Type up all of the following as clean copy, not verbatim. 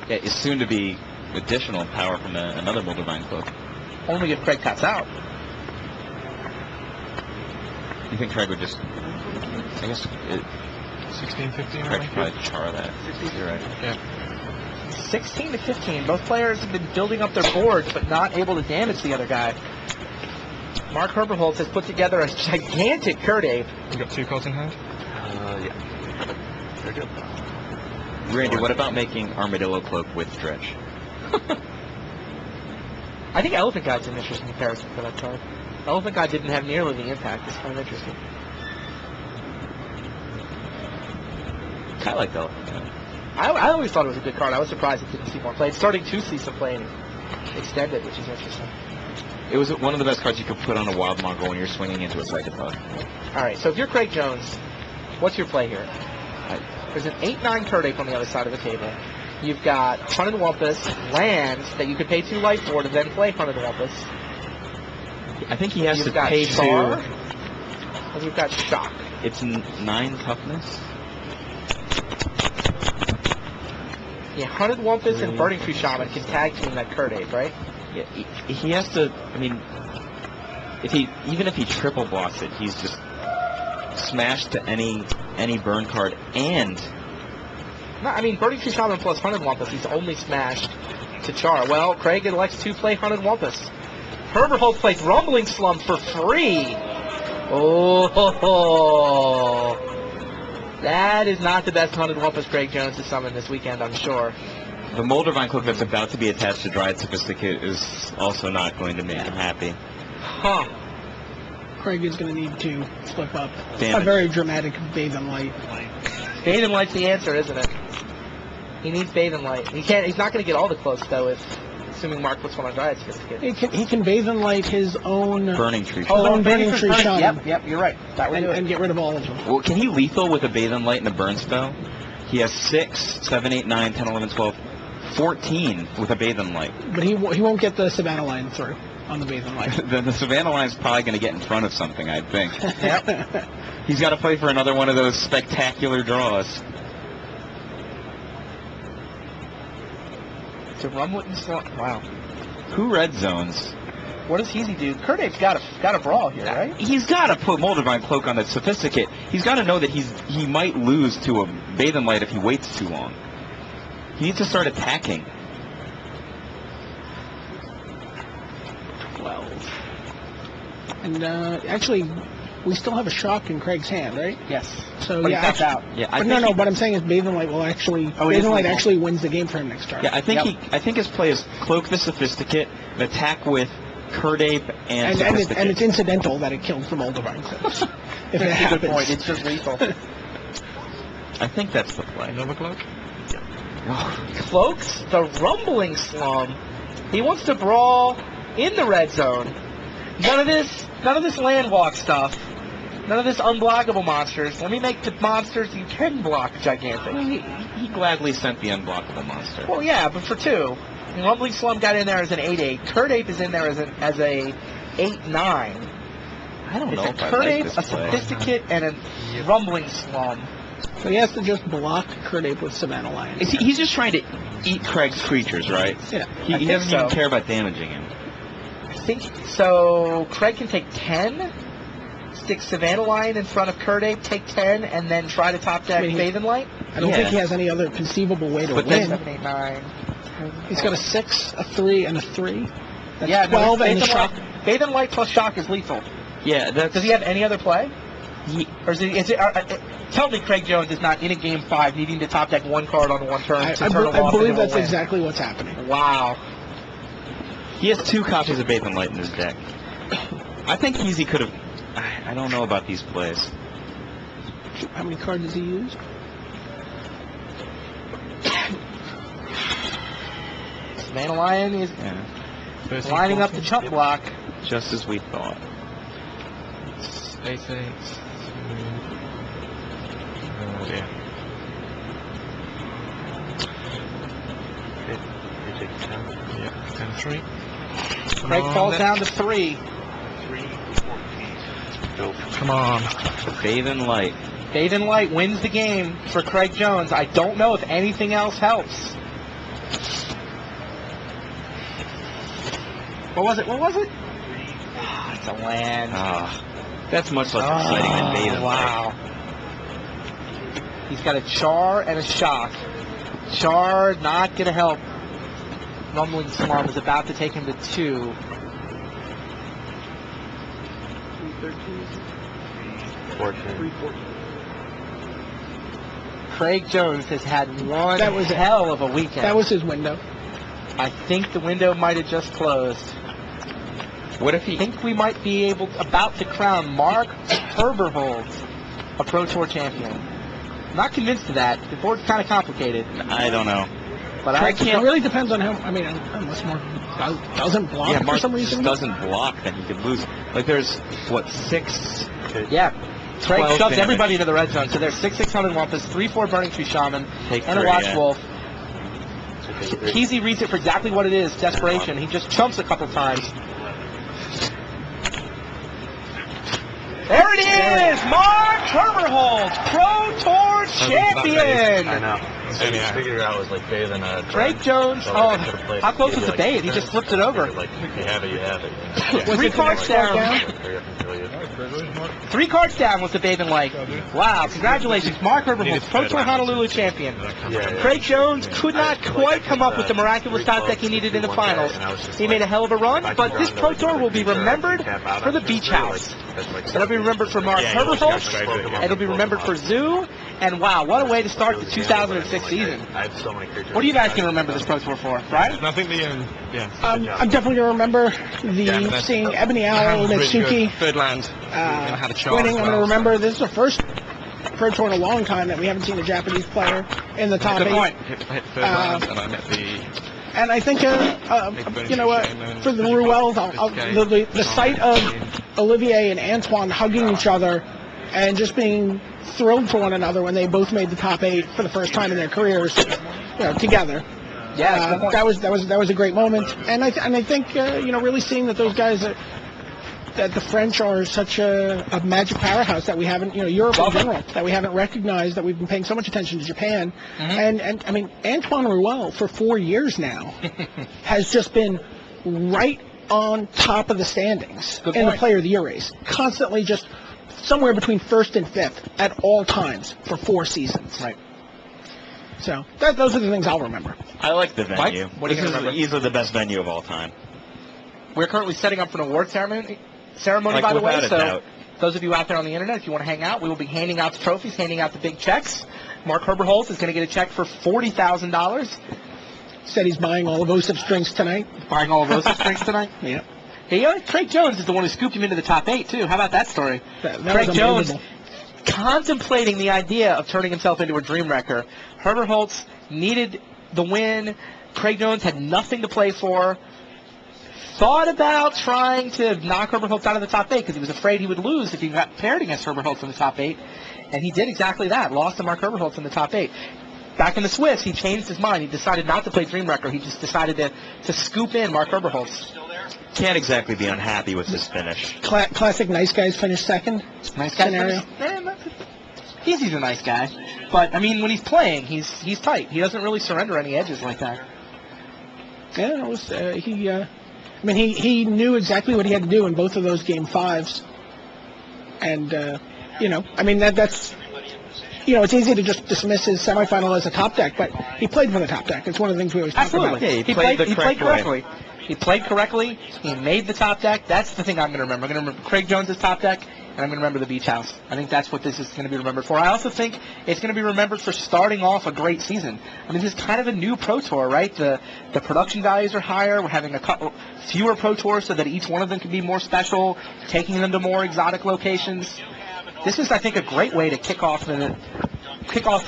Yeah, it's soon to be additional power from another Moldavine cloak. Only if Craig taps out. You think Craig would just... I guess... 16, 15, Craig should probably char that. You're right. Yeah. 16 to 15. Both players have been building up their boards, but not able to damage the other guy. Mark Herberholz has put together a gigantic Kurt Ape. You got 2 cards in hand? Yeah. Very good. Randy, what about making Armadillo Cloak with Dredge? I think Elephant Guy's an interesting comparison for that card. Elephant Guy didn't have nearly the impact. It's kind of interesting. I like Elephant Guy. I always thought it was a good card. I was surprised it didn't see more play. It's starting to see some play extended, which is interesting. It was one of the best cards you could put on a Wild Mongol when you're swinging into a Psychopath. All right, so if you're Craig Jones, what's your play here? There's an 8-9 Kurt Ape on the other side of the table. You've got Hunted Wumpus, lands that you could pay 2 life for to then play Hunted Wumpus. I think he has You've to got pay Char, 2. and you've got Shock. It's 9 toughness. Yeah, Hunted Wumpus and Burning Tree Shaman can tag team that Kurt Ape, right? Yeah, he has to. I mean, even if he triple blocks it, he's just smashed to any burn card and. No, I mean Burning Tree Shaman plus Hunted Wumpus, he's only smashed to Char. Well, Craig elects to play Hunted Wumpus. Herberholz plays Rumbling Slump for free. Oh, that is not the best Hunted Wumpus Craig Jones has summoned this weekend, I'm sure. The Moldavine Cloak that's about to be attached to Dryad Sophisticate is also not going to make him happy. Huh. Craig is going to need to flip up Damage. a very dramatic Bathe in Light. Bathe in Light's the answer, isn't it? He needs Bathe in Light. He's not going to get all the cloaks, though, assuming Mark puts one on Dryad Sophisticate. He can Bathe in Light his own Burning Tree. his own Burning Tree Shaman. Yep, you're right. That would do it. And get rid of all of them. Well, can he lethal with a Bathe in Light and a burn spell? He has 6, 7, 8, 9, 10, 11, 12, 14 with a Bathe in Light. But he won't get the Savannah line through on the Bathe in Light. Then the Savannah line's probably going to get in front of something, I think. Yep. He's got to play for another one of those spectacular draws. To Rumbling Slump. Wow. Who red zones? What does Heezy do? Kurt Ape's got a brawl here, right? He's got to put Moldavine Cloak on the Sophisticate. He's got to know that he might lose to a Bathe in Light if he waits too long. He needs to start attacking. 12. And actually, we still have a Shock in Craig's hand, right? Yes. So But yeah, he's out. Yeah, But no. What I'm saying is Bathe in Light will actually Bathe in Light actually wins the game for him next turn. Yeah, I think his play is Cloak the Sophisticate, and attack with Kurt Ape and Sophisticate. And it's incidental that it killed the Moldavine Cloaks. If it That's a happens. good point. It's just lethal. I think that's the play. Another cloak? Cloaks the Rumbling Slum. He wants to brawl in the red zone. None of this land walk stuff. None of this unblockable monsters. Let me make the monsters you can block gigantic. He gladly sent the unblockable monster. Well, yeah, but for 2. Rumbling Slum got in there as an 8-8. Kurt Ape is in there as a 8-9. I don't know It's if a I Kurt like Ape, this a play. Sophisticate, and a Rumbling Slum. So he has to just block Kurt Ape with Savannah Lion. He's just trying to eat Craig's creatures, right? Yeah. He doesn't even care about damaging him. I think so. Craig can take 10, stick Savannah Lion in front of Kurt Ape, take 10, and then try to top deck Bathe in Light. I don't think he has any other conceivable way to But win. 7, 8, 9. He's got a 6, a 3, and a 3. That's Yeah, 12 no, and a Bathe in Shock. Light. Bathe in Light plus Shock is lethal. Yeah, Does he have any other play? Or is it tell me Craig Jones is not in a game 5 needing to top deck 1 card on 1 turn to turn I believe that's exactly what's happening. Wow. He has 2 copies of Bathe in Light in his deck. I think Heezy could have... I don't know about these plays. How many cards does he use? Savannah Lion is lining up the chump block. Just as we thought. 8, 8. Oh dear. Yeah, 10, 3. Craig falls down to 3. Come on. Bathe in Light. Bathe in Light wins the game for Craig Jones. I don't know if anything else helps. What was it? Ah, it's a land. That's much less exciting than Bathing Wow. He's got a char and a shock. Char not going to help. Rumbling Slum is about to take him to 2. 14. Craig Jones has had one That was it. hell of a weekend. That was his window. I think the window might have just closed. What if I he... think we might be about to crown Mark Herberholz a Pro Tour champion. I'm not convinced of that. The board's kind of complicated. I don't know. But I It can't. really depends on how. I mean, unless Mark doesn't block Yeah, for Mark some just reason. doesn't block, then he could lose. Like, there's, what, 6... Yeah. Craig 12 shoves damage. everybody into the red zone. So there's 6/600 Wampus, 3/4 Burning Tree Shaman, Take and a 3, Watch yeah. Wolf. Keezy reads it for exactly what it is, desperation. He just chumps a couple times. There it is! Mark Herberholz, Pro Tour champion! I know. So you figured it out was like bathing a Craig Jones, how close was the bathe? He just flipped it over. Like, if you have it, you have it. Was 3 it the cards next card down. 3 cards down was the bathing like. Wow, congratulations, Mark Herberholz, Pro Tour Honolulu champion. Craig Jones could not quite come up with the miraculous top deck he needed in the finals. He made a hell of a run, but this Pro Tour will be remembered for the Beach House. It'll be remembered for Mark Herberholz. It'll be remembered for Zoo. And wow, what a way to start the 2006 season. I have so many creatures. What are you guys going to remember this Pro Tour for, right? I think the I'm definitely going to remember seeing Ebony Owl, Mitsuki third land. Had a charge. winning. I'm going to remember this is the first Pro Tour in a long time that we haven't seen a Japanese player in the top Good 8. point. Hit third land, and I met the. And I think, you know what, for the Ruels, the sight of Olivier and Antoine hugging each other and just being thrilled for one another when they both made the top 8 for the first time in their careers, together. Yeah, that was a great moment. And I think, really seeing that those guys, that the French are such a magic powerhouse that we haven't, Europe in general, that we haven't recognized, that we've been paying so much attention to Japan. And I mean, Antoine Ruel, for 4 years now, has just been right on top of the standings in the Player of the Year race. Constantly just somewhere between 1st and 5th at all times for 4 seasons. Right. So those are the things I'll remember. I like the venue. Mike, what are you This gonna is remember? easily the best venue of all time. We're currently setting up for an award ceremony, Like, by the way, without a so doubt. those of you out there on the internet, if you want to hang out, we will be handing out the trophies, handing out the big checks. Mark Herberholz is going to get a check for $40,000. Said he's buying all of Osip's drinks tonight. Buying all of those drinks tonight. Yeah. Hey, Craig Jones is the one who scooped him into the top 8, too. How about that story? That Craig was Jones unbelievable. contemplating the idea of turning himself into a dream wrecker. Herberholz needed the win. Craig Jones had nothing to play for. Thought about trying to knock Herberholz out of the top 8 because he was afraid he would lose if he got paired against Herberholz in the top 8. And he did exactly that. Lost to Mark Herberholz in the top 8. Back in the Swiss, he changed his mind. He decided not to play Dream Wrecker. He just decided to scoop in Mark Herberholz. Can't exactly be unhappy with this finish. Classic nice guys finish second. Nice guy Scenario. He's a nice guy. But, I mean, when he's playing, he's tight. He doesn't really surrender any edges like that. Yeah, it was, he knew exactly what he had to do in both of those game 5s. And, that's, it's easy to just dismiss his semifinal as a top deck, but he played for the top deck. It's one of the things we always talk Absolutely. about. Yeah, He played correctly. He played correctly. He made the top deck. That's the thing I'm going to remember. I'm going to remember Craig Jones' top deck, and I'm going to remember the Beach House. I think that's what this is going to be remembered for. I also think it's going to be remembered for starting off a great season. I mean, this is kind of a new Pro Tour, right? The production values are higher. We're having fewer Pro Tours so that each one of them can be more special, taking them to more exotic locations. This is, I think, a great way to kick off the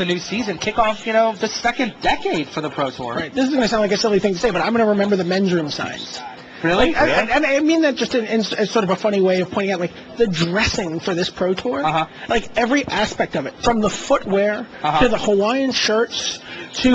new season, kick off, the second decade for the Pro Tour. Right. This is going to sound like a silly thing to say, but I'm going to remember the men's room signs. Really? And I mean that just in sort of a funny way of pointing out, like, the dressing for this Pro Tour. Like, every aspect of it, from the footwear to the Hawaiian shirts to